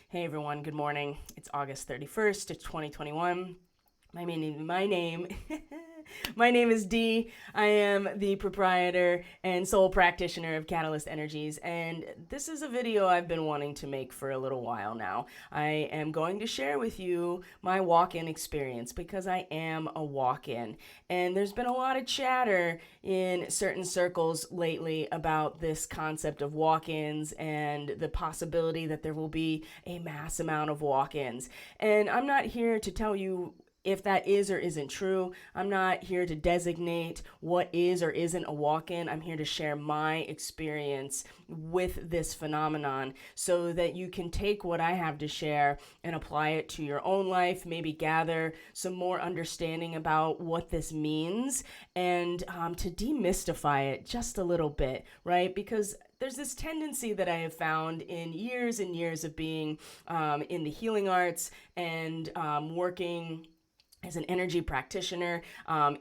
Hey everyone, good morning. It's August 31st, it's 2021. My name my name is Dee. I am the proprietor and sole practitioner of Catalyst Energies, and this is a video I've been wanting to make for a little while now. I am going to share with you my walk-in experience because I am a walk-in, and there's been a lot of chatter in certain circles lately about this concept of walk-ins and the possibility that there will be a mass amount of walk-ins. And I'm not here to tell you if that is or isn't true. I'm not here to designate what is or isn't a walk-in. I'm here to share my experience with this phenomenon so that you can take what I have to share and apply it to your own life, maybe gather some more understanding about what this means, and to demystify it just a little bit, right? Because there's this tendency that I have found in years and years of being in the healing arts and working as an energy practitioner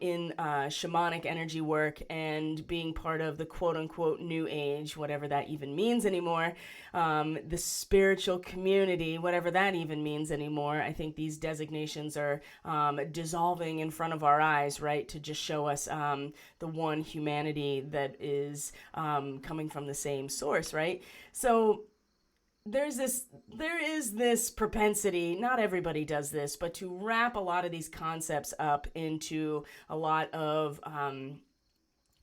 in shamanic energy work and being part of the quote unquote new age, whatever that even means anymore, the spiritual community, whatever that even means anymore. I think these designations are dissolving in front of our eyes, right, to just show us the one humanity that is coming from the same source, right? So there is this propensity, not everybody does this, but to wrap a lot of these concepts up into a lot of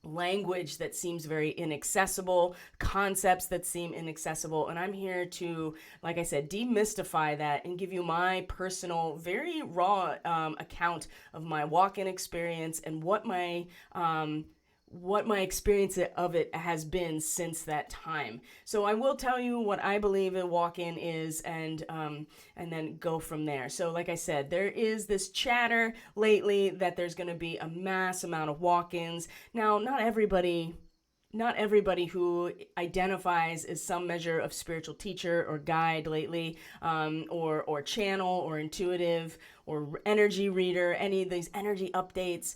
language that seems very inaccessible, concepts that seem inaccessible. And I'm here to, like I said, demystify that and give you my personal, very raw account of my walk-in experience and what my experience of it has been since that time. So I will tell you what I believe a walk-in is, and then go from there. So like I said, there is this chatter lately that there's going to be a mass amount of walk-ins. Now, not everybody who identifies as some measure of spiritual teacher or guide lately, or channel or intuitive or energy reader, any of these energy updates,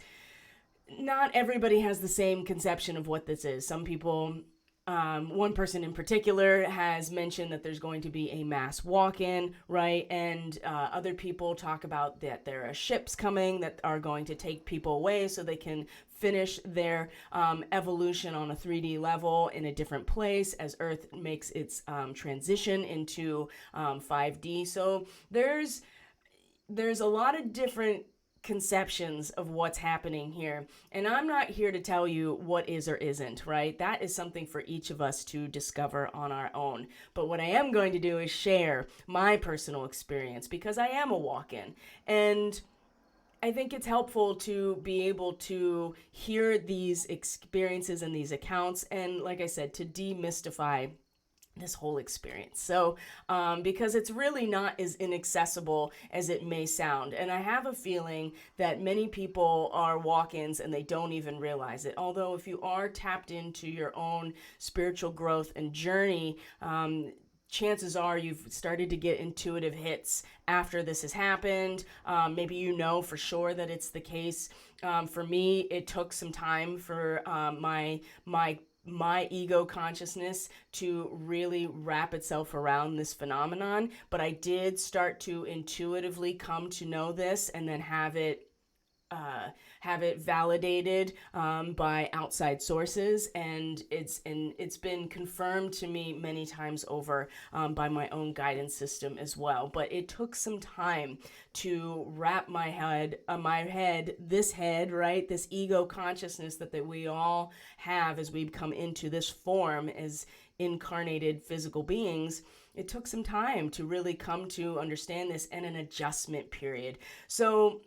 not everybody has the same conception of what this is. Some people, one person in particular has mentioned that there's going to be a mass walk-in, right? And other people talk about that there are ships coming that are going to take people away so they can finish their evolution on a 3D level in a different place as Earth makes its transition into 5D. So there's a lot of different conceptions of what's happening here. And I'm not here to tell you what is or isn't, right? That is something for each of us to discover on our own. But what I am going to do is share my personal experience because I am a walk-in. And I think it's helpful to be able to hear these experiences and these accounts and, like I said, to demystify this whole experience. So because it's really not as inaccessible as it may sound. And I have a feeling that many people are walk-ins and they don't even realize it. Although if you are tapped into your own spiritual growth and journey, chances are you've started to get intuitive hits after this has happened. Maybe you know for sure that it's the case. For me, it took some time for my ego consciousness to really wrap itself around this phenomenon, but I did start to intuitively come to know this and then have it validated by outside sources, and it's been confirmed to me many times over by my own guidance system as well. But it took some time to wrap my head, right, this ego consciousness that we all have as we come into this form as incarnated physical beings. It took some time to really come to understand this and an adjustment period. So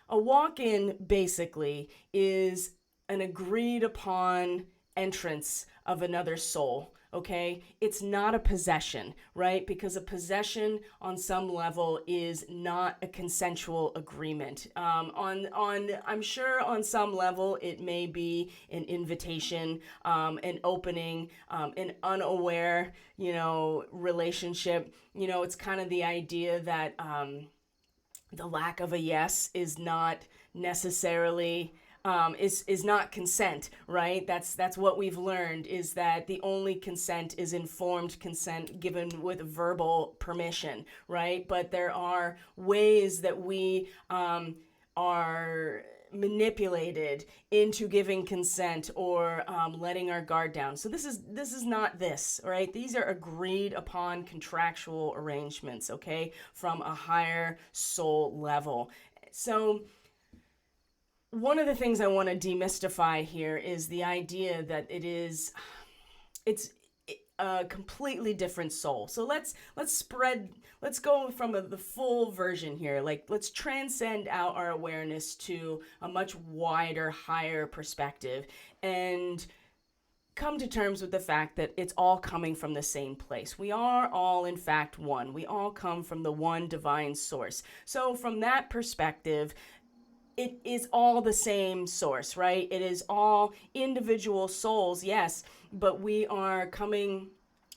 a walk-in basically is an agreed upon entrance of another soul, okay? It's not a possession, right? Because a possession on some level is not a consensual agreement. I'm sure on some level it may be an invitation, an opening, an unaware, relationship. It's kind of the idea that the lack of a yes is not necessarily is not consent, right? That's what we've learned, is that the only consent is informed consent given with verbal permission, right? But there are ways that we are manipulated into giving consent or letting our guard down. So this is not this, right? These are agreed upon contractual arrangements, okay, from a higher soul level. So one of the things I want to demystify here is the idea that it's a completely different soul. So let's go from the full version here. Like, let's transcend out our awareness to a much wider, higher perspective and come to terms with the fact that it's all coming from the same place. We are all, in fact, one. We all come from the one divine source. So from that perspective, it is all the same source, right? It is all individual souls, yes, but we are coming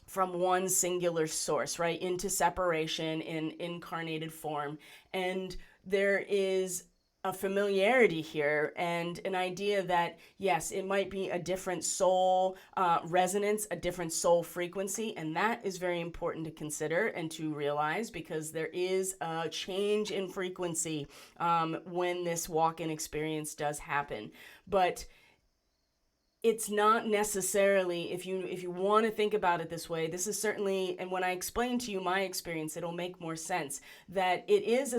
from one singular source, right? Into separation in incarnated form. And there is a familiarity here and an idea that, yes, it might be a different soul resonance, a different soul frequency, and that is very important to consider and to realize, because there is a change in frequency when this walk-in experience does happen. But it's not necessarily, if you want to think about it this way, this is certainly, and when I explain to you my experience, it'll make more sense, that it is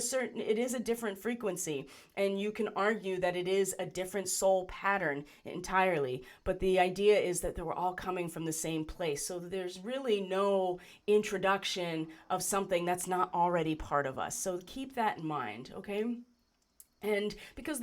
a different frequency, and you can argue that it is a different soul pattern entirely, but the idea is that they were all coming from the same place, so there's really no introduction of something that's not already part of us. So keep that in mind, okay? And because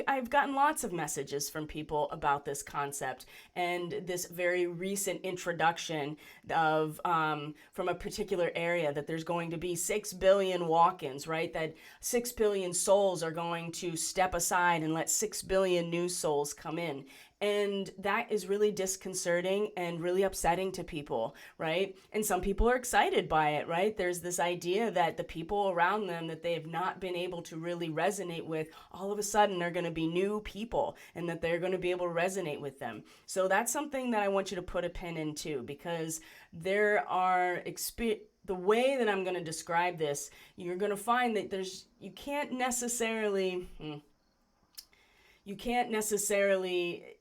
I've gotten lots of messages from people about this concept and this very recent introduction of, from a particular area, that there's going to be 6 billion walk-ins, right? That 6 billion souls are going to step aside and let 6 billion new souls come in. And that is really disconcerting and really upsetting to people, right? And some people are excited by it, right? There's this idea that the people around them that they have not been able to really resonate with, all of a sudden are going to be new people and that they're going to be able to resonate with them. So that's something that I want you to put a pin in too, because there are the way that I'm going to describe this, you're going to find that you can't necessarily,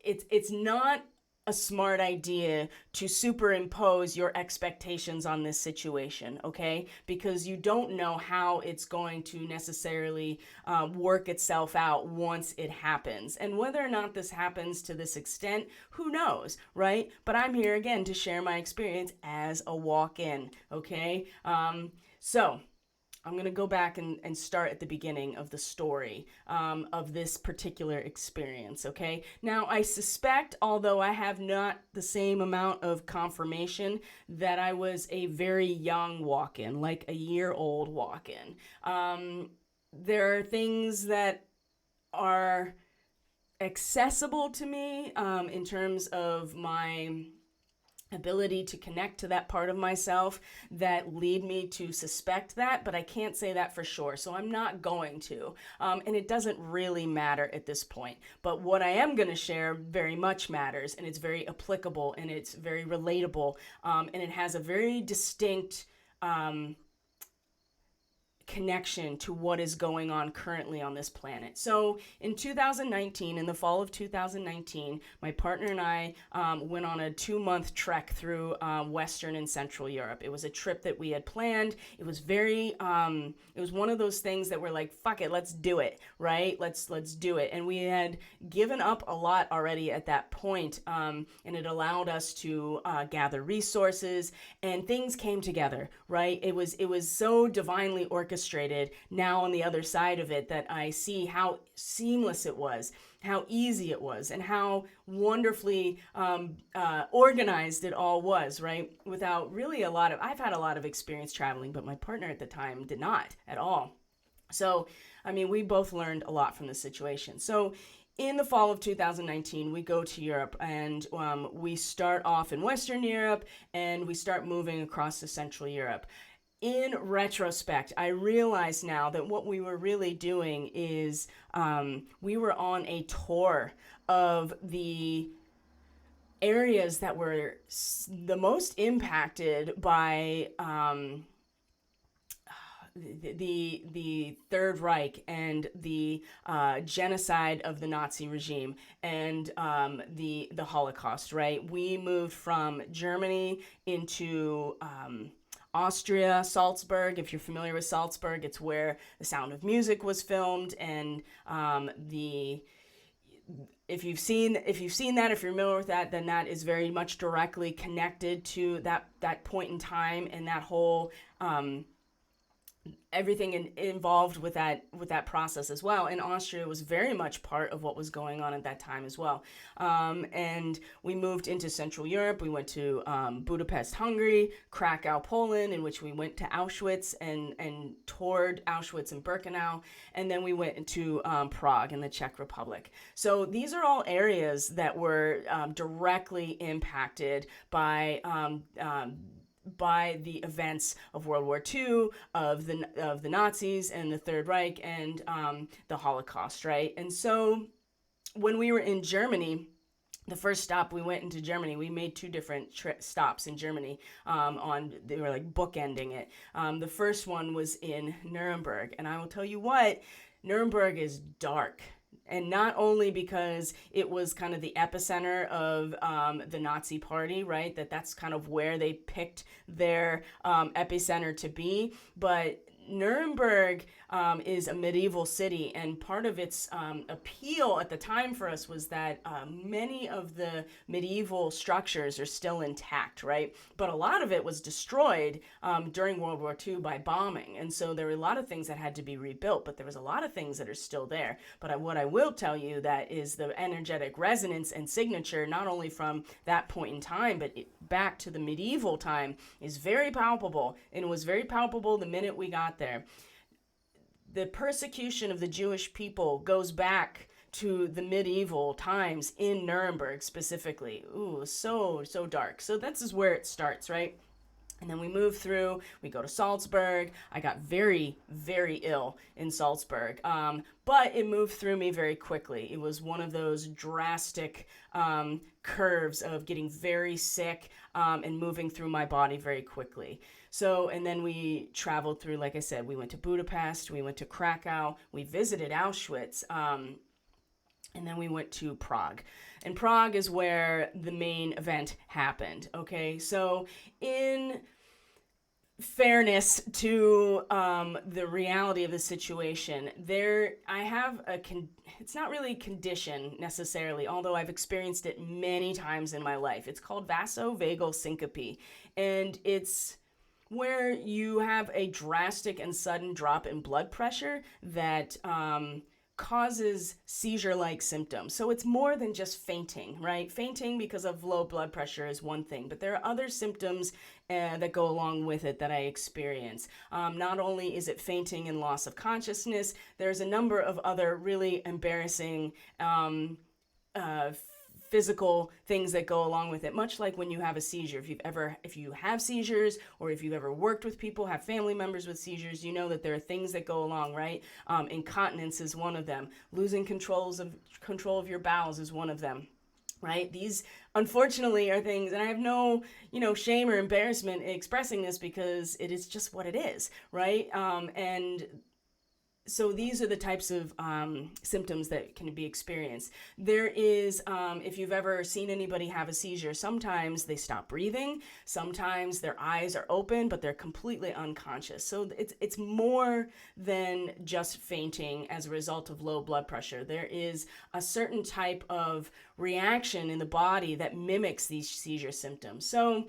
it's not a smart idea to superimpose your expectations on this situation, okay? Because you don't know how it's going to necessarily work itself out once it happens. And whether or not this happens to this extent, who knows, right? But I'm here again to share my experience as a walk-in, okay? So I'm going to go back and start at the beginning of the story of this particular experience, okay? Now, I suspect, although I have not the same amount of confirmation, that I was a very young walk-in, like a year-old walk-in. There are things that are accessible to me in terms of my ability to connect to that part of myself that lead me to suspect that, but I can't say that for sure, so I'm not going to. And it doesn't really matter at this point. But what I am going to share very much matters, and it's very applicable, and it's very relatable, and it has a very distinct connection to what is going on currently on this planet. So in 2019, in the fall of 2019, my partner and I went on a 2-month trek through Western and Central Europe. It was a trip that we had planned. It was very, it was one of those things that we're like, fuck it, let's do it, right? Let's do it. And we had given up a lot already at that point, and it allowed us to gather resources, and things came together, right? It was so divinely orchestrated now on the other side of it that I see how seamless it was, how easy it was, and how wonderfully organized it all was, right? Without really I've had a lot of experience traveling, but my partner at the time did not at all. So, I mean, we both learned a lot from the situation. So in the fall of 2019, we go to Europe, and we start off in Western Europe, and we start moving across to Central Europe. in retrospect, I realize now that what we were really doing is we were on a tour of the areas that were the most impacted by the Third Reich and the genocide of the Nazi regime and the Holocaust. Right, we moved from Germany into Austria, Salzburg. If you're familiar with Salzburg, it's where The Sound of Music was filmed, and the if you've seen that, if you're familiar with that, then that is very much directly connected to that point in time and that whole everything involved with that process as well. And Austria was very much part of what was going on at that time as well. And we moved into Central Europe. We went to Budapest, Hungary, Krakow, Poland, in which we went to Auschwitz and toured Auschwitz and Birkenau. And then we went into Prague in the Czech Republic. So these are all areas that were directly impacted by the events of World War II, of the Nazis and the Third Reich and the Holocaust, right? And so when we were in Germany, the first stop we went into Germany, we made two different stops in Germany. They were like bookending it. The first one was in Nuremberg, and I will tell you what, Nuremberg is dark. And not only because it was kind of the epicenter of the Nazi Party, right? That's kind of where they picked their epicenter to be, but Nuremberg is a medieval city, and part of its appeal at the time for us was that many of the medieval structures are still intact, right? But a lot of it was destroyed during World War II by bombing, and so there were a lot of things that had to be rebuilt, but there was a lot of things that are still there. But what I will tell you that is the energetic resonance and signature, not only from that point in time, but back to the medieval time, is very palpable, and it was very palpable the minute we got there. The persecution of the Jewish people goes back to the medieval times in Nuremberg specifically. Ooh, so dark. So this is where it starts, right? And then we move through, we go to Salzburg. I got very, very ill in Salzburg, but it moved through me very quickly. It was one of those drastic curves of getting very sick and moving through my body very quickly. So, and then we traveled through, like I said, we went to Budapest, we went to Krakow, we visited Auschwitz, and then we went to Prague. And Prague is where the main event happened, okay? So in fairness to the reality of the situation, I have it's not really a condition necessarily, although I've experienced it many times in my life. It's called Vasovagal Syncope, and it's where you have a drastic and sudden drop in blood pressure that causes seizure-like symptoms. So it's more than just fainting, right? Fainting because of low blood pressure is one thing, but there are other symptoms that go along with it that I experience. Not only is it fainting and loss of consciousness, there's a number of other really embarrassing physical things that go along with it, much like when you have a seizure. If you have seizures, or if you've ever worked with people, have family members with seizures, you know that there are things that go along, right? Incontinence is one of them. Losing control of your bowels is one of them, right? These, unfortunately, are things, and I have no, shame or embarrassment expressing this because it is just what it is, right? And so these are the types of symptoms that can be experienced. There is, if you've ever seen anybody have a seizure, sometimes they stop breathing, sometimes their eyes are open, but they're completely unconscious. So it's more than just fainting as a result of low blood pressure. There is a certain type of reaction in the body that mimics these seizure symptoms. So,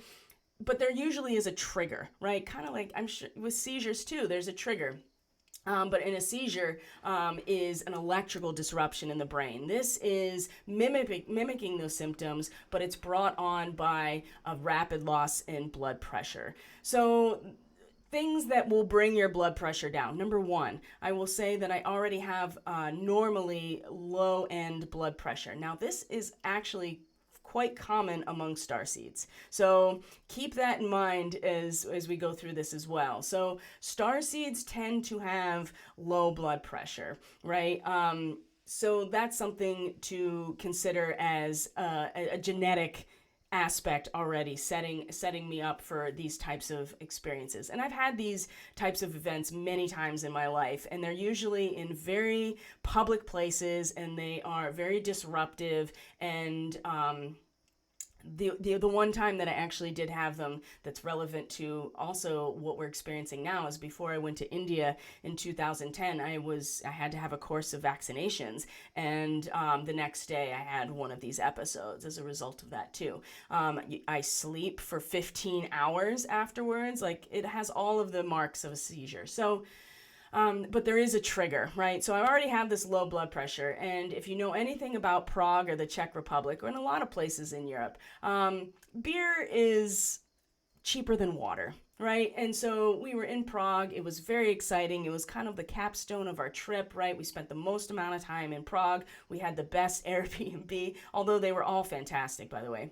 but there usually is a trigger, right? Kind of like, I'm sure with seizures too, there's a trigger. But in a seizure is an electrical disruption in the brain. This is mimicking those symptoms, but it's brought on by a rapid loss in blood pressure. So things that will bring your blood pressure down. Number one, I will say that I already have normally low-end blood pressure. Now, this is actually quite common among starseeds. So keep that in mind as we go through this as well. So starseeds tend to have low blood pressure, right? So that's something to consider as a genetic aspect already, setting me up for these types of experiences. And I've had these types of events many times in my life, and they're usually in very public places, and they are very disruptive. And the one time that I actually did have them that's relevant to also what we're experiencing now is before I went to India in 2010. I had to have a course of vaccinations, and the next day I had one of these episodes as a result of that too. I sleep for 15 hours afterwards. Like, it has all of the marks of a seizure. So but there is a trigger, right? So I already have this low blood pressure. And if you know anything about Prague or the Czech Republic, or in a lot of places in Europe, beer is cheaper than water, right? And so we were in Prague. It was very exciting. It was kind of the capstone of our trip, right? We spent the most amount of time in Prague. We had the best Airbnb, although they were all fantastic, by the way.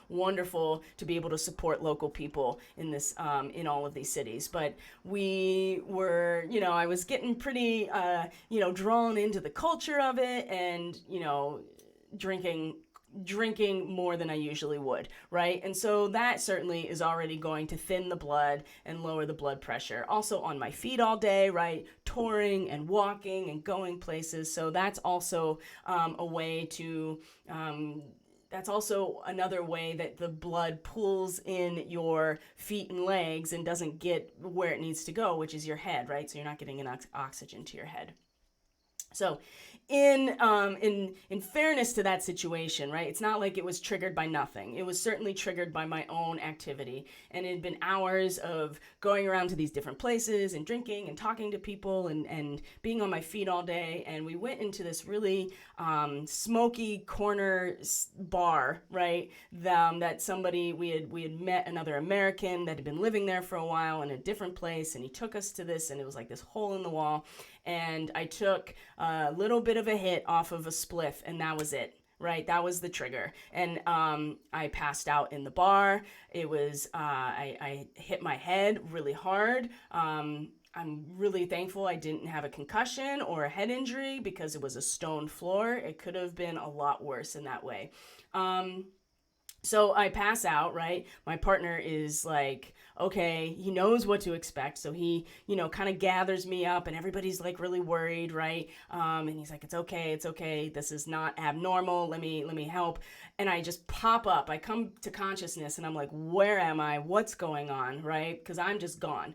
Wonderful to be able to support local people in this, in all of these cities. But we were, I was getting pretty, drawn into the culture of it, and, drinking more than I usually would, right? And so that certainly is already going to thin the blood and lower the blood pressure. Also on my feet all day, right? Touring and walking and going places. So that's also a way to, that's also another way that the blood pools in your feet and legs and doesn't get where it needs to go, which is your head, right? So you're not getting enough oxygen to your head. So in fairness to that situation, right, it's not like it was triggered by nothing. It was certainly triggered by my own activity. And it had been hours of going around to these different places and drinking and talking to people and being on my feet all day. And we went into this really smoky corner bar, right, that somebody, we had met another American that had been living there for a while in a different place. And he took us to this, and it was like this hole in the wall. And I took a little bit of a hit off of a spliff, and that was it, right? That was the trigger. And I passed out in the bar. It was, I hit my head really hard. I'm really thankful I didn't have a concussion or a head injury, because it was a stone floor. It could have been a lot worse in that way. So I pass out, right? My partner is like, okay, he knows what to expect. So he, kind of gathers me up, and everybody's like really worried, right? And he's like, it's okay. This is not abnormal. Let me help. And I just pop up. I come to consciousness, and I'm like, where am I? What's going on, right? Because I'm just gone.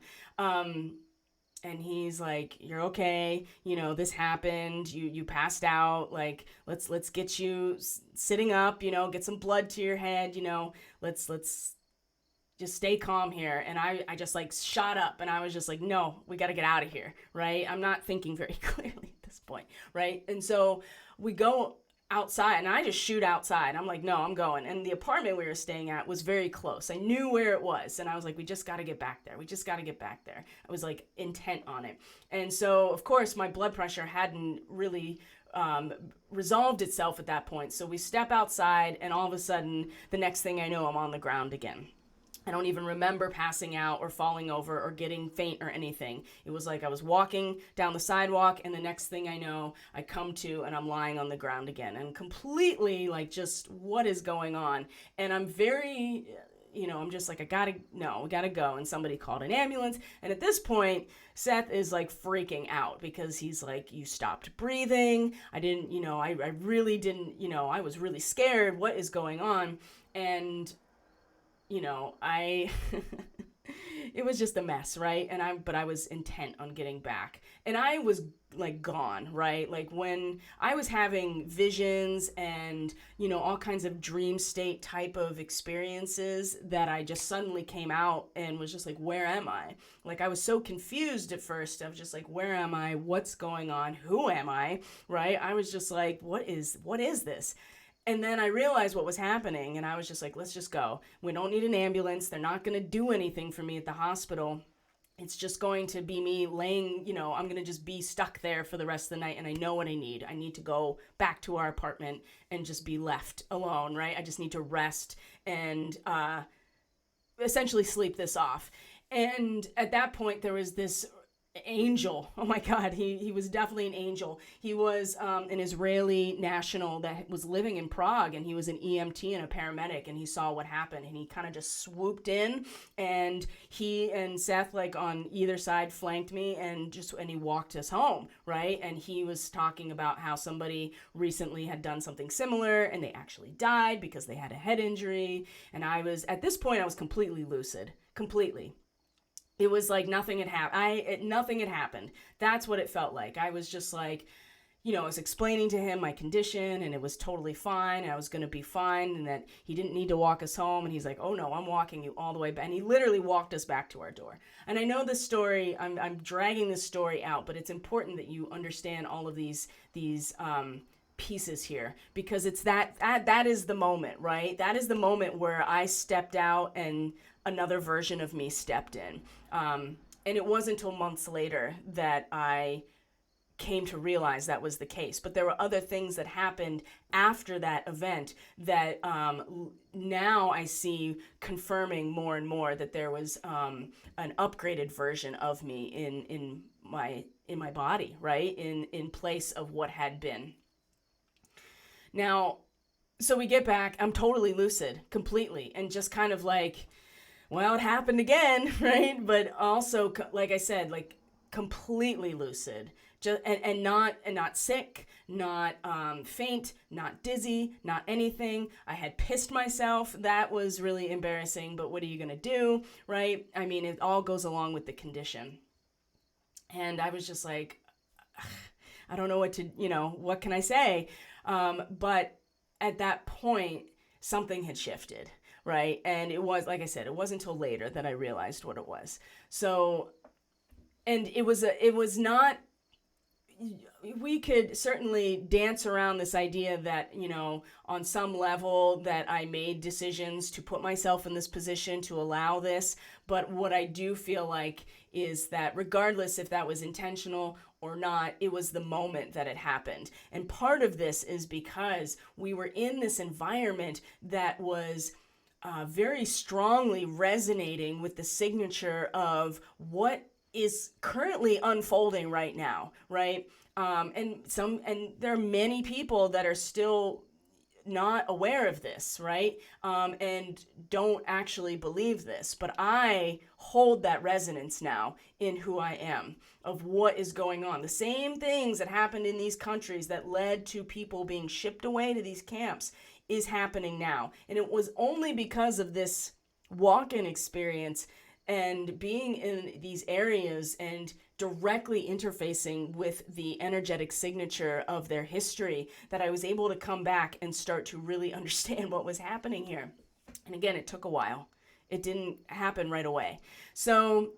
And he's like, you're okay. This happened. You passed out. Like, let's get you sitting up, get some blood to your head, let's just stay calm here. And I just like shot up, and I was just like, no, we got to get out of here. Right. I'm not thinking very clearly at this point. Right. And so we go outside, and I just shoot outside. I'm like, no, I'm going. And the apartment we were staying at was very close. I knew where it was. And I was like, we just got to get back there. I was like intent on it. And so, of course, my blood pressure hadn't really resolved itself at that point. So we step outside, and all of a sudden, the next thing I know, I'm on the ground again. I don't even remember passing out or falling over or getting faint or anything. It was like I was walking down the sidewalk, and the next thing I know, I come to, and I'm lying on the ground again, and completely like, just what is going on? And I'm very, I'm just like, we gotta go. And somebody called an ambulance. And at this point, Seth is like freaking out, because he's like, you stopped breathing. I didn't, I really didn't, I was really scared. What is going on? And it was just a mess, right? But I was intent on getting back, and I was like gone, right? Like when I was having visions and, all kinds of dream state type of experiences, that I just suddenly came out and was just like, where am I? Like, I was so confused at first. I was just like, where am I? What's going on? Who am I? Right? I was just like, what is this? And then I realized what was happening, and I was just like, let's just go. We don't need an ambulance. They're not going to do anything for me at the hospital. It's just going to be me laying, I'm going to just be stuck there for the rest of the night. And I know what I need. I need to go back to our apartment and just be left alone, right? I just need to rest and essentially sleep this off. And at that point, there was this angel. Oh my God, he was definitely an angel. He was an Israeli national that was living in Prague, and he was an EMT and a paramedic, and he saw what happened, and he kind of just swooped in, and he and Seth, like on either side, flanked me, and he walked us home, right? And he was talking about how somebody recently had done something similar, and they actually died because they had a head injury. And at this point I was completely lucid, completely. It was like nothing had happened. Nothing had happened. That's what it felt like. I was just like, I was explaining to him my condition, and it was totally fine, and I was going to be fine, and that he didn't need to walk us home. And he's like, oh no, I'm walking you all the way back. And he literally walked us back to our door. And I know this story, I'm dragging this story out, but it's important that you understand all of these pieces here, because it's that is the moment, right? That is the moment where I stepped out and another version of me stepped in. And it wasn't until months later that I came to realize that was the case. But there were other things that happened after that event that now I see confirming more and more that there was an upgraded version of me in my body, right? In place of what had been. Now, so we get back, I'm totally lucid, completely, and just kind of like, well, it happened again, right? But also, like I said, like completely lucid, just and not sick, not faint, not dizzy, not anything. I had pissed myself. That was really embarrassing, but what are you gonna do, right? I mean, it all goes along with the condition. And I was just like, I don't know what can I say? But at that point, something had shifted, right? And it was, like I said, it wasn't until later that I realized what it was. So, and it was not, we could certainly dance around this idea that, on some level that I made decisions to put myself in this position to allow this. But what I do feel like is that regardless if that was intentional or not, it was the moment that it happened. And part of this is because we were in this environment that was very strongly resonating with the signature of what is currently unfolding right now, right? And there are many people that are still not aware of this, right? And don't actually believe this. But I hold that resonance now in who I am, of what is going on. The same things that happened in these countries that led to people being shipped away to these camps is happening now. And it was only because of this walk-in experience and being in these areas and directly interfacing with the energetic signature of their history that I was able to come back and start to really understand what was happening here. And again, it took a while. It didn't happen right away. So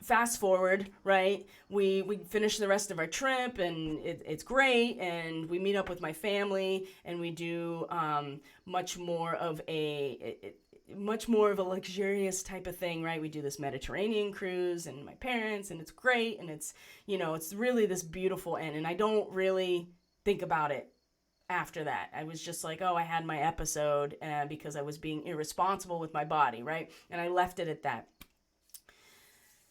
fast forward, right? We finish the rest of our trip, and it's great, and we meet up with my family, and we do much more of a luxurious type of thing, right? We do this Mediterranean cruise, and my parents, and it's great, and it's really this beautiful end, and I don't really think about it after that. I was just like, oh, I had my episode because I was being irresponsible with my body, right? And I left it at that.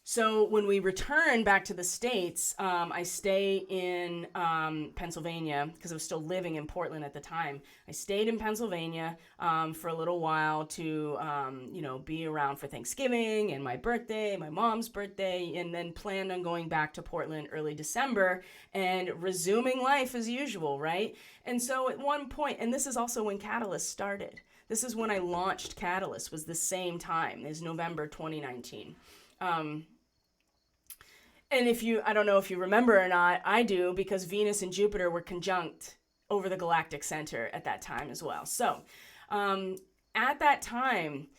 So when we return back to the States, I stay in Pennsylvania because I was still living in Portland at the time. I stayed in Pennsylvania for a little while to, be around for Thanksgiving and my birthday, my mom's birthday, and then planned on going back to Portland early December and resuming life as usual, right? And so at one point, and this is also when Catalyst started. This is when I launched Catalyst, was the same time as November 2019. And I don't know if you remember or not, I do, because Venus and Jupiter were conjunct over the galactic center at that time as well. So at that time,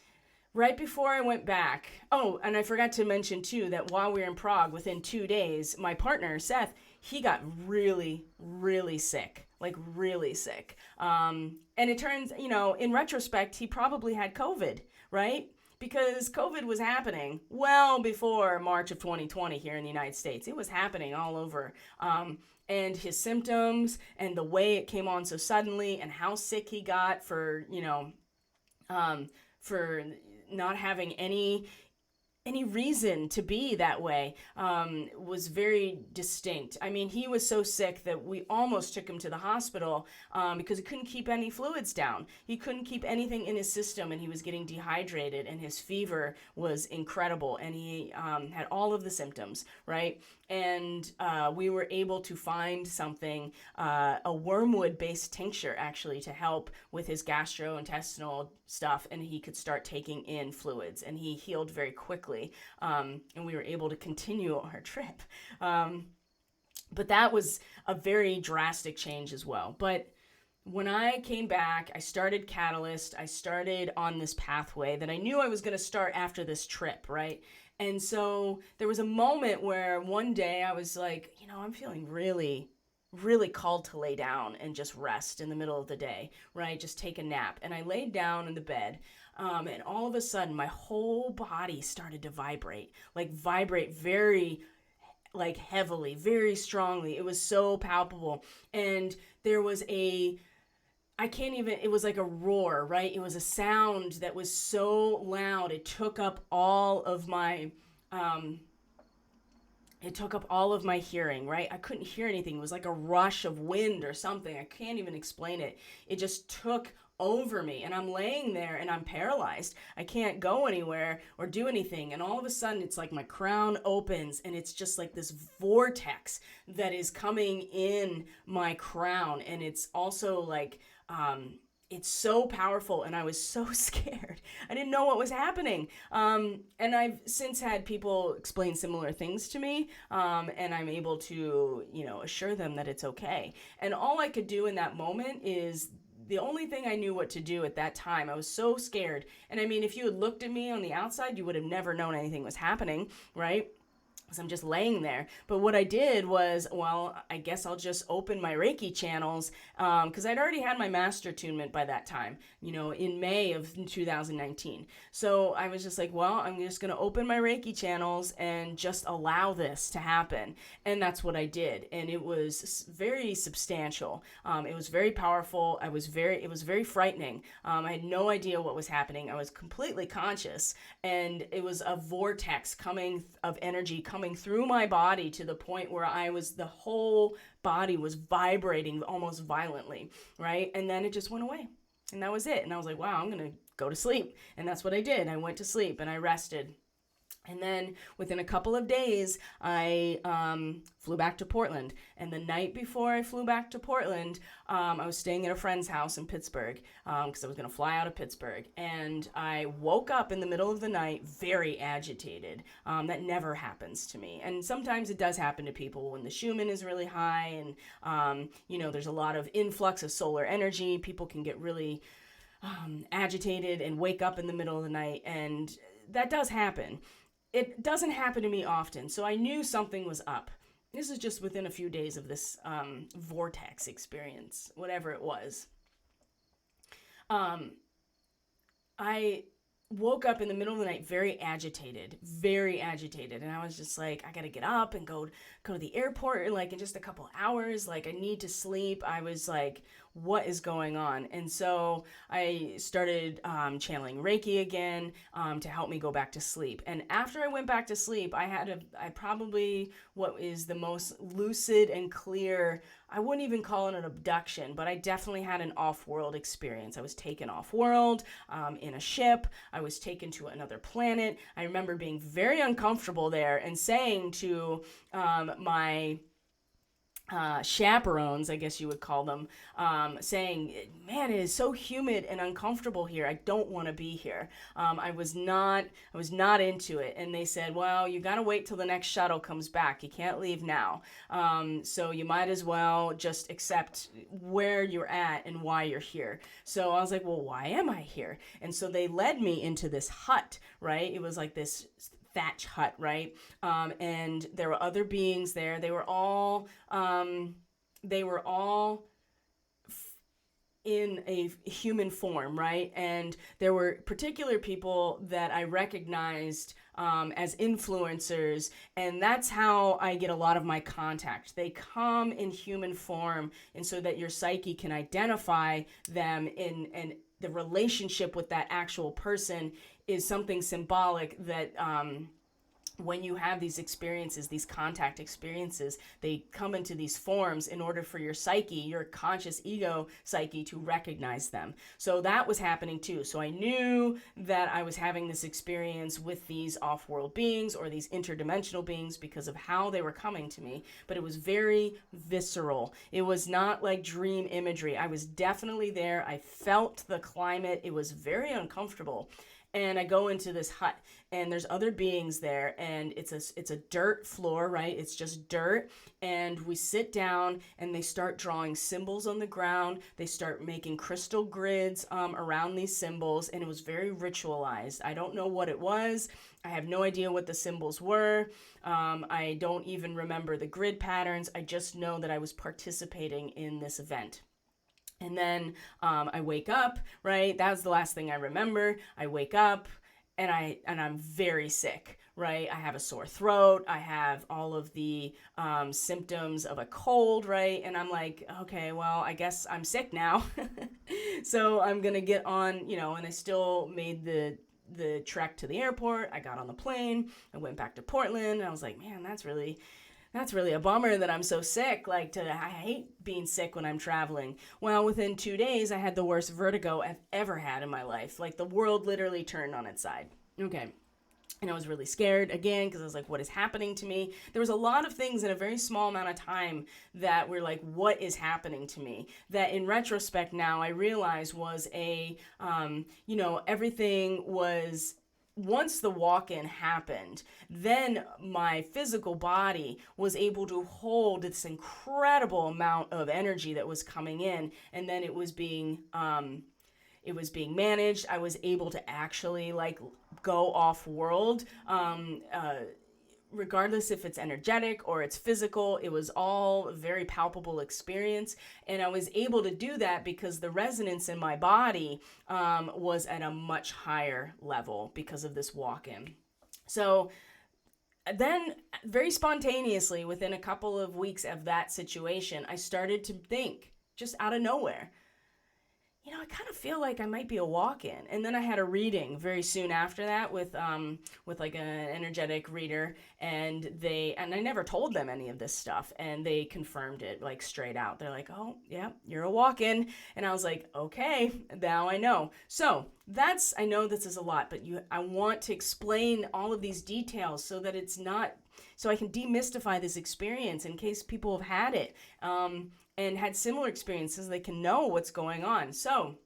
right before I went back, oh, and I forgot to mention too, that while we were in Prague, within 2 days, my partner, Seth, he got really, really sick, like really sick. And it turns, in retrospect, he probably had COVID, right? because COVID was happening well before March of 2020 here in the United States. It was happening all over. And his symptoms and the way it came on so suddenly and how sick he got for, for not having any reason to be that way was very distinct. I mean, he was so sick that we almost took him to the hospital because he couldn't keep any fluids down. He couldn't keep anything in his system, and he was getting dehydrated, and his fever was incredible, and he had all of the symptoms, right? And we were able to find something, a wormwood-based tincture, actually, to help with his gastrointestinal stuff, and he could start taking in fluids, and he healed very quickly, and we were able to continue our trip. But that was a very drastic change as well. But when I came back, I started Catalyst. I started on this pathway that I knew I was going to start after this trip, right? And so there was a moment where one day I was like, I'm feeling really, really called to lay down and just rest in the middle of the day, right? Just take a nap. And I laid down in the bed, and all of a sudden my whole body started to vibrate very heavily, very strongly. It was so palpable. And there was it was like a roar, right? It was a sound that was so loud. It took up all of my hearing, right? I couldn't hear anything. It was like a rush of wind or something. I can't even explain it. It just took over me, and I'm laying there and I'm paralyzed. I can't go anywhere or do anything. And all of a sudden it's like my crown opens, and it's just like this vortex that is coming in my crown. And it's also like, it's so powerful, and I was so scared. I didn't know what was happening. And I've since had people explain similar things to me, and I'm able to, assure them that it's okay. And all I could do in that moment is the only thing I knew what to do at that time. I was so scared. And I mean, if you had looked at me on the outside, you would have never known anything was happening, right? So I'm just laying there. But what I did was, I guess I'll just open my Reiki channels, because I'd already had my master attunement by that time, in May of 2019. So I was just like, I'm just going to open my Reiki channels and just allow this to happen. And that's what I did. And it was very substantial. It was very powerful. It was very frightening. I had no idea what was happening. I was completely conscious, and it was a vortex of energy coming through my body to the point where the whole body was vibrating almost violently, right? And then it just went away, and that was it. And I was like, wow, I'm going to go to sleep. And that's what I did. I went to sleep and I rested. And then within a couple of days, I flew back to Portland. And the night before I flew back to Portland, I was staying at a friend's house in Pittsburgh because I was going to fly out of Pittsburgh. And I woke up in the middle of the night very agitated. That never happens to me. And sometimes it does happen to people when the Schumann is really high and, there's a lot of influx of solar energy. People can get really agitated and wake up in the middle of the night. And that does happen. It doesn't happen to me often, so I knew something was up. This is just within a few days of this vortex experience, whatever it was. I woke up in the middle of the night very agitated, and I was just like, I gotta get up and go to the airport in just a couple hours. I need to sleep. I was like, what is going on? And so I started channeling Reiki again to help me go back to sleep. And after I went back to sleep, I probably what is the most lucid and clear, I wouldn't even call it an abduction, but I definitely had an off-world experience. I was taken off-world in a ship. I was taken to another planet. I remember being very uncomfortable there and saying to my chaperones, I guess you would call them, saying, man, it is so humid and uncomfortable here. I don't want to be here. I was not into it. And they said, well, you got to wait till the next shuttle comes back. You can't leave now. So you might as well just accept where you're at and why you're here. So I was like, well, why am I here? And so they led me into this hut, right? It was like this thatch hut, right? And there were other beings there. They were all in a human form, right? And there were particular people that I recognized as influencers, and that's how I get a lot of my contact. They come in human form, and so that your psyche can identify them in the relationship with that actual person is something symbolic that when you have these experiences, these contact experiences, they come into these forms in order for your psyche, your conscious ego psyche, to recognize them. So that was happening too. So I knew that I was having this experience with these off-world beings or these interdimensional beings because of how they were coming to me, but it was very visceral. It was not like dream imagery. I was definitely there. I felt the climate. It was very uncomfortable. And I go into this hut, and there's other beings there, and it's a dirt floor, right? It's just dirt, and we sit down, and they start drawing symbols on the ground. They start making crystal grids around these symbols, and it was very ritualized. I don't know what it was. I have no idea what the symbols were. I don't even remember the grid patterns. I just know that I was participating in this event. And then I wake up, right? That was the last thing I remember. I wake up and I'm very sick, right? I have a sore throat. I have all of the symptoms of a cold, right? And I'm like, okay, well, I guess I'm sick now. So I'm going to get on, and I still made the trek to the airport. I got on the plane. I went back to Portland. And I was like, man, that's really a bummer that I'm so sick. I hate being sick when I'm traveling. Well, within 2 days, I had the worst vertigo I've ever had in my life. The world literally turned on its side. Okay. And I was really scared again because I was like, what is happening to me? There was a lot of things in a very small amount of time that were like, what is happening to me? That in retrospect now I realize was everything was. Once the walk-in happened, then my physical body was able to hold this incredible amount of energy that was coming in, and then it was being managed. I was able to actually go off-world, regardless if it's energetic or it's physical. It was all a very palpable experience, and I was able to do that because the resonance in my body was at a much higher level because of this walk-in. So then very spontaneously, within a couple of weeks of that situation, I started to think, just out of nowhere, I kind of feel like I might be a walk-in. And then I had a reading very soon after that with an energetic reader, and I never told them any of this stuff, and they confirmed it straight out. They're like, "Oh, yeah, you're a walk-in." And I was like, "Okay, now I know." So I know this is a lot, but I want to explain all of these details so that it's not, so I can demystify this experience in case people have had it. And had similar experiences, they can know what's going on. So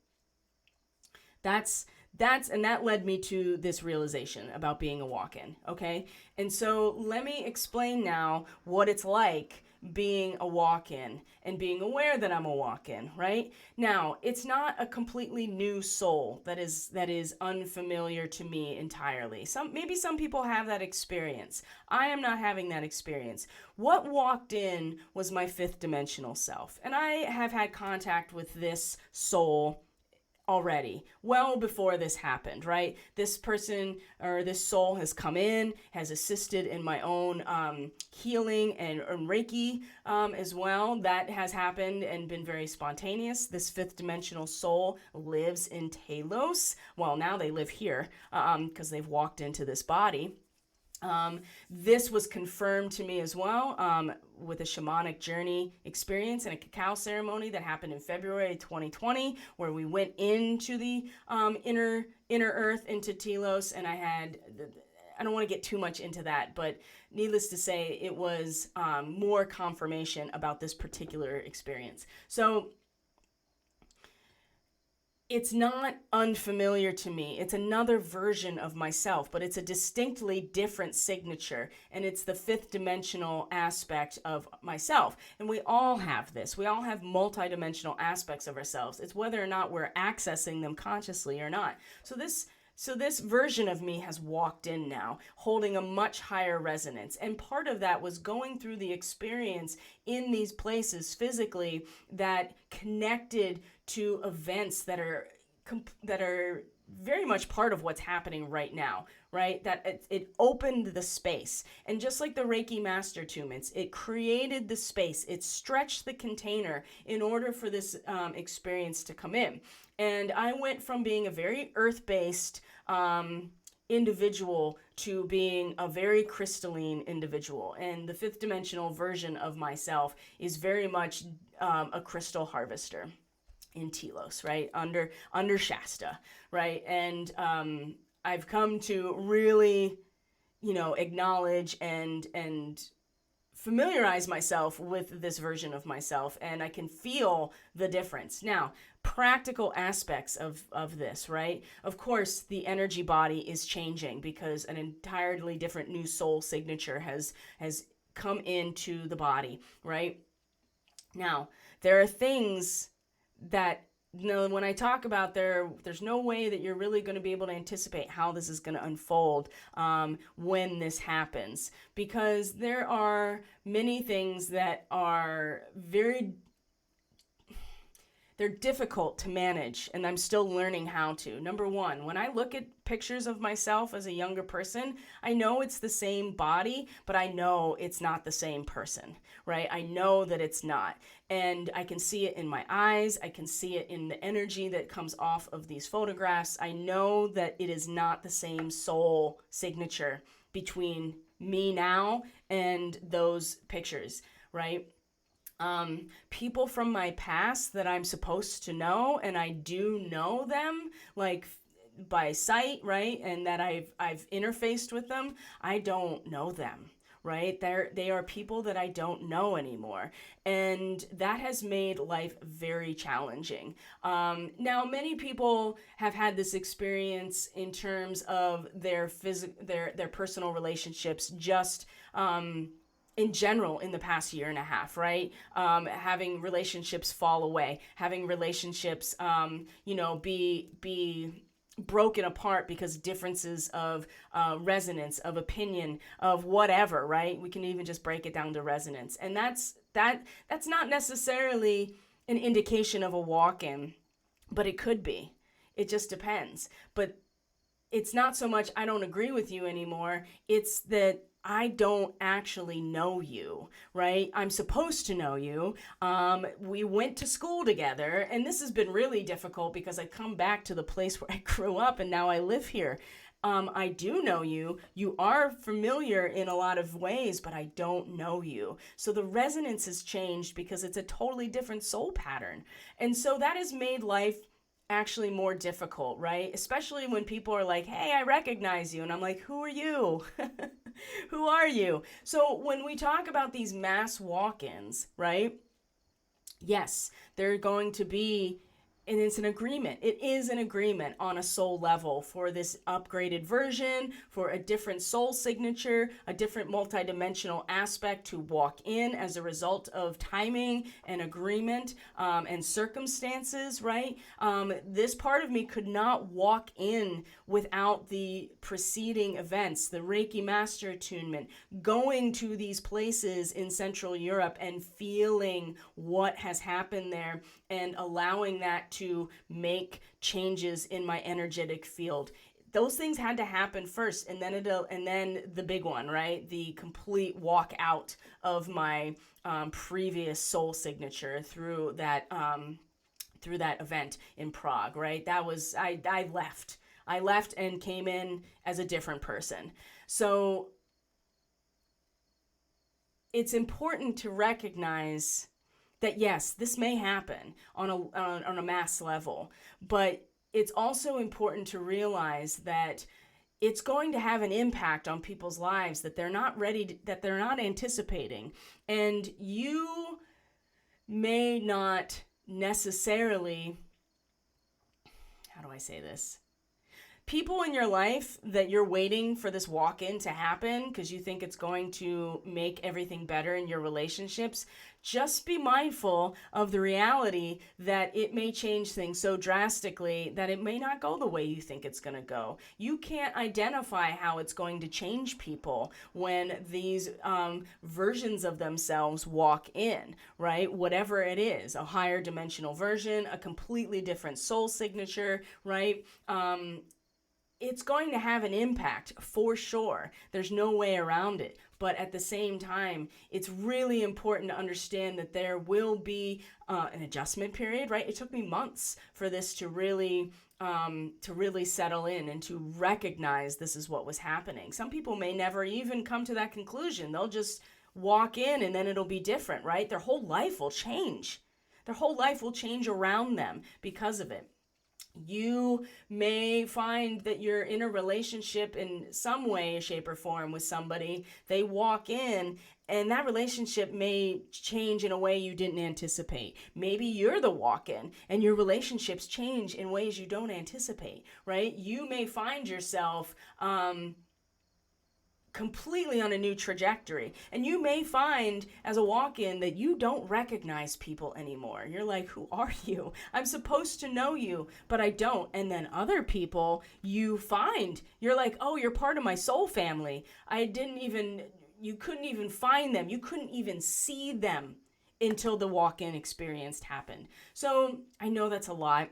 that led me to this realization about being a walk-in, okay? And so let me explain now what it's like being a walk-in and being aware that I'm a walk-in, right? Now, it's not a completely new soul that is unfamiliar to me entirely. Maybe some people have that experience. I am not having that experience. What walked in was my fifth dimensional self, and I have had contact with this soul already, well before this happened, right? This person or this soul has come in, has assisted in my own healing and Reiki as well. That has happened and been very spontaneous. This fifth dimensional soul lives in Talos. Well, now they live here because they've walked into this body. This was confirmed to me as well with a shamanic journey experience and a cacao ceremony that happened in February 2020, where we went into the inner earth, into Telos, and I don't want to get too much into that, but needless to say, it was more confirmation about this particular experience. So it's not unfamiliar to me. It's another version of myself, but it's a distinctly different signature, and it's the fifth dimensional aspect of myself. And we all have this. We all have multidimensional aspects of ourselves. It's whether or not we're accessing them consciously or not. So this So this version of me has walked in now, holding a much higher resonance. And part of that was going through the experience in these places physically that connected to events that are very much part of what's happening right now, right? That it opened the space. And just like the Reiki master attunements, it created the space. It stretched the container in order for this experience to come in. And I went from being a very earth-based individual to being a very crystalline individual. And the fifth dimensional version of myself is very much a crystal harvester in Telos, right? Under Shasta, right? And I've come to really, acknowledge and familiarize myself with this version of myself, and I can feel the difference. Now, practical aspects of this, right? Of course, the energy body is changing because an entirely different new soul signature has come into the body, right? Now, there are things that when I talk about there's no way that you're really going to be able to anticipate how this is going to unfold when this happens, because there are many things that are they're difficult to manage, and I'm still learning how to. Number one, when I look at pictures of myself as a younger person, I know it's the same body, but I know it's not the same person, right? I know that it's not. And I can see it in my eyes. I can see it in the energy that comes off of these photographs. I know that it is not the same soul signature between me now and those pictures, right? People from my past that I'm supposed to know, and I do know them, like by sight, right? And that I've interfaced with them, I don't know them, right? They are people that I don't know anymore. And that has made life very challenging. Now, many people have had this experience in terms of their personal relationships, just in general in the past year and a half, right? Having relationships fall away, having relationships, be broken apart because differences of resonance, of opinion, of whatever, right? We can even just break it down to resonance. And that's not necessarily an indication of a walk-in, but it could be. It just depends. But it's not so much I don't agree with you anymore. It's that I don't actually know you, right? I'm supposed to know you. We went to school together, and this has been really difficult because I come back to the place where I grew up and now I live here. I do know you. You are familiar in a lot of ways, but I don't know you. So the resonance has changed because it's a totally different soul pattern. And so that has made life actually more difficult, right? Especially when people are like, hey, I recognize you. And I'm like, who are you? Who are you? So when we talk about these mass walk-ins, right? Yes, they're going to be, and it's an agreement. It is an agreement on a soul level for this upgraded version, for a different soul signature, a different multidimensional aspect to walk in as a result of timing and agreement and circumstances, right? This part of me could not walk in without the preceding events, the Reiki Master Attunement, going to these places in Central Europe and feeling what has happened there and allowing that to make changes in my energetic field. Those things had to happen first, and then the big one, right? The complete walk out of my previous soul signature through that event in Prague, right? That was I left. I left and came in as a different person. So it's important to recognize that yes, this may happen on a mass level, but it's also important to realize that it's going to have an impact on people's lives that they're not that they're not anticipating. And you may not necessarily, how do I say this? people in your life that you're waiting for this walk-in to happen because you think it's going to make everything better in your relationships, just be mindful of the reality that it may change things so drastically that it may not go the way you think it's going to go. You can't identify how it's going to change people when these versions of themselves walk in, right? Whatever it is, a higher dimensional version, a completely different soul signature, right? It's going to have an impact for sure. There's no way around it. But at the same time, it's really important to understand that there will be an adjustment period, right? It took me months for this to really settle in and to recognize this is what was happening. Some people may never even come to that conclusion. They'll just walk in and then it'll be different, right? Their whole life will change. Their whole life will change around them because of it. You may find that you're in a relationship in some way, shape, or form with somebody. They walk in and that relationship may change in a way you didn't anticipate. Maybe you're the walk-in and your relationships change in ways you don't anticipate, right? You may find yourself completely on a new trajectory. And you may find as a walk-in that you don't recognize people anymore. You're like, who are you? I'm supposed to know you, but I don't. And then other people you find, you're like, oh, you're part of my soul family. You couldn't even find them. You couldn't even see them until the walk-in experience happened. So I know that's a lot.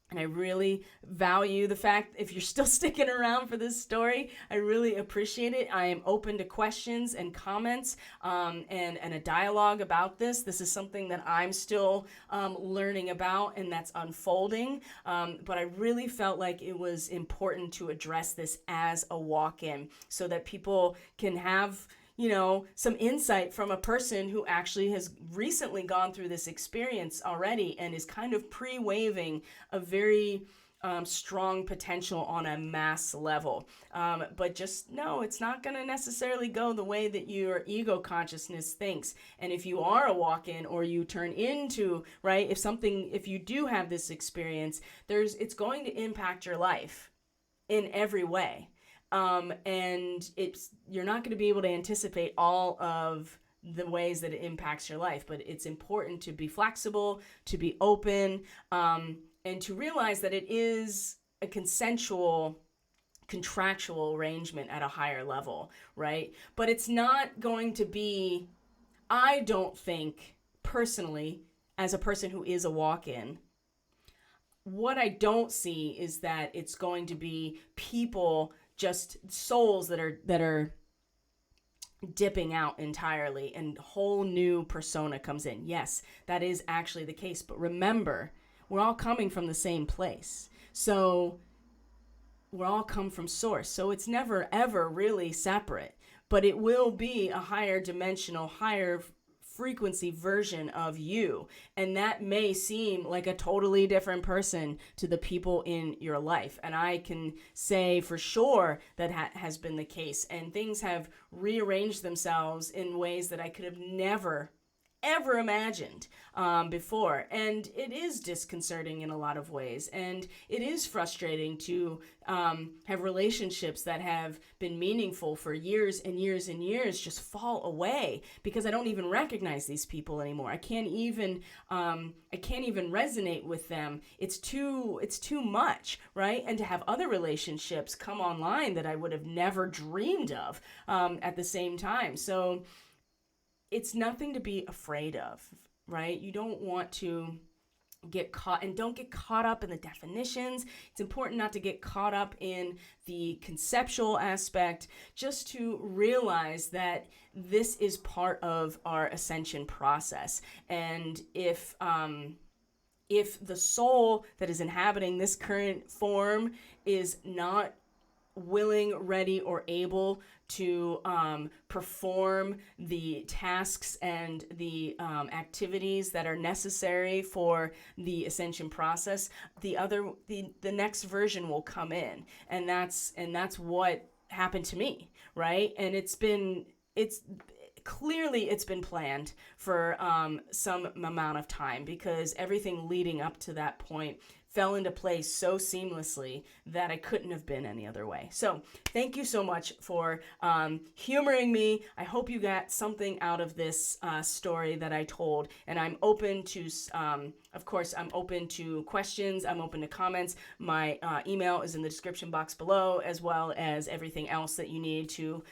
And I really value the fact, if you're still sticking around for this story, I really appreciate it. I am open to questions and comments and a dialogue about this. This is something that I'm still learning about and that's unfolding. But I really felt like it was important to address this as a walk-in so that people can have some insight from a person who actually has recently gone through this experience already and is kind of pre-waving a very strong potential on a mass level. But just know it's not going to necessarily go the way that your ego consciousness thinks. And if you are a walk-in or you turn into, right, if you do have this experience, it's going to impact your life in every way. And you're not going to be able to anticipate all of the ways that it impacts your life, but it's important to be flexible, to be open, and to realize that it is a consensual, contractual arrangement at a higher level, right? But it's not going to be, I don't think, personally, as a person who is a walk-in, what I don't see is that it's going to be people, just souls that are dipping out entirely and whole new persona comes in. Yes, that is actually the case. But remember, we're all coming from the same place. So we're all come from source. So it's never, ever really separate. But it will be a higher dimensional, higher frequency version of you, and that may seem like a totally different person to the people in your life, and I can say for sure that has been the case, and things have rearranged themselves in ways that I could have never ever imagined before. And it is disconcerting in a lot of ways. And it is frustrating to have relationships that have been meaningful for years and years and years just fall away because I don't even recognize these people anymore. I can't even resonate with them. It's too much, right? And to have other relationships come online that I would have never dreamed of at the same time. So it's nothing to be afraid of, right? You don't want to get caught, and don't get caught up in the definitions. It's important not to get caught up in the conceptual aspect, just to realize that this is part of our ascension process. And if the soul that is inhabiting this current form is not willing, ready, or able to perform the tasks and the activities that are necessary for the ascension process, the next version will come in, and that's what happened to me, right? And it's clearly been planned for some amount of time, because everything leading up to that point fell into place so seamlessly that I couldn't have been any other way. So thank you so much for humoring me. I hope you got something out of this story that I told, and I'm open to, of course, I'm open to questions. I'm open to comments. My email is in the description box below, as well as everything else that you need to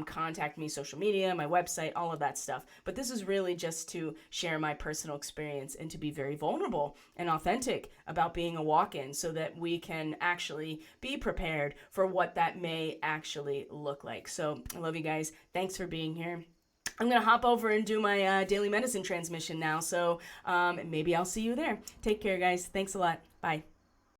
contact me, social media, my website, all of that stuff. But this is really just to share my personal experience and to be very vulnerable and authentic about being a walk-in so that we can actually be prepared for what that may actually look like. So I love you guys. Thanks for being here. I'm going to hop over and do my daily medicine transmission now. So maybe I'll see you there. Take care, guys. Thanks a lot. Bye.